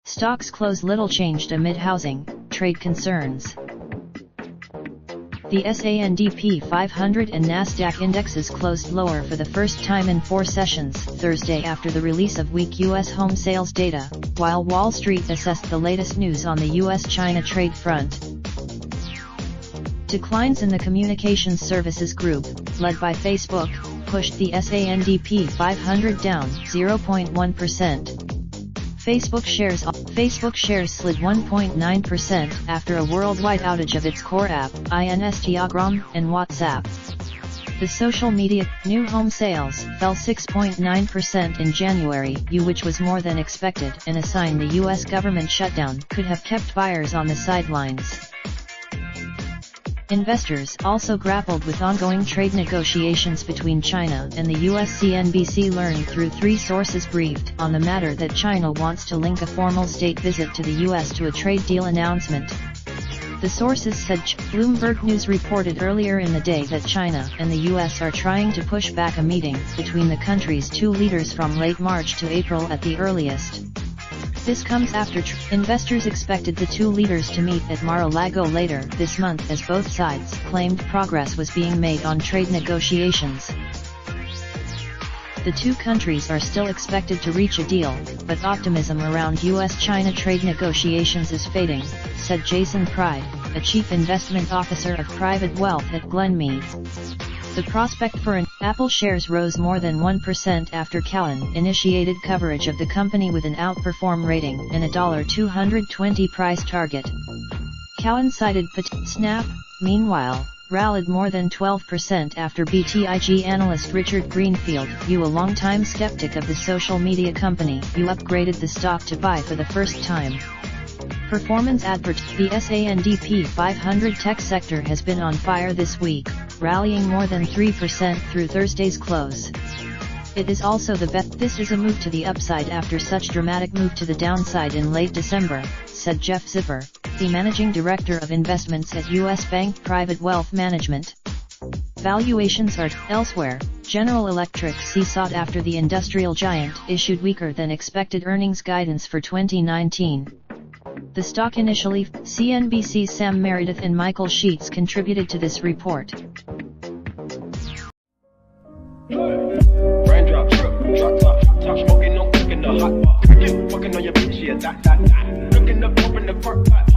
Stocks close little changed amid housing, trade concerns. The S&P 500 and Nasdaq indexes closed lower for the first time in 4 sessions Thursday after the release of weak U.S. home sales data, while Wall Street assessed the latest news on the U.S.-China trade front. Declines in the communications services group, led by Facebook, pushed the S&P 500 down 0.1%. Facebook shares slid 1.9% after a worldwide outage of its core app, Instagram and WhatsApp. The social media new home sales fell 6.9% in January, which was more than expected and a sign the U.S. government shutdown could have kept buyers on the sidelines. Investors also grappled with ongoing trade negotiations between China and the U.S. CNBC learned through 3 sources briefed on the matter that China wants to link a formal state visit to the U.S. to a trade deal announcement. The sources said Bloomberg News reported earlier in the day that China and the U.S. are trying to push back a meeting between the country's 2 leaders from late March to April at the earliest. This comes after investors expected the 2 leaders to meet at Mar-a-Lago later this month as both sides claimed progress was being made on trade negotiations. The 2 countries are still expected to reach a deal, but optimism around U.S.-China trade negotiations is fading, said Jason Pride, a chief investment officer of private wealth at Glenmead. The prospect for an Apple shares rose more than 1% after Cowen initiated coverage of the company with an outperform rating and a $220 price target. Cowen cited Snap, meanwhile, rallied more than 12% after BTIG analyst Richard Greenfield, a longtime skeptic of the social media company, upgraded the stock to buy for the first time. Performance advert. The S&P 500 tech sector has been on fire this week, rallying more than 3% through Thursday's close. It is also the best. This is a move to the upside after such dramatic move to the downside in late December, said Jeff Zipper, the managing director of investments at U.S. Bank Private Wealth Management. Valuations are elsewhere. General Electric seesawed after the industrial giant issued weaker than expected earnings guidance for 2019. The stock initially, CNBC's Sam Meredith and Michael Sheets contributed to this report. Raindrop, drop top, smoking, no cooking the hot pot. Fucking on your bitch, yeah, that. Looking up, open the park pot.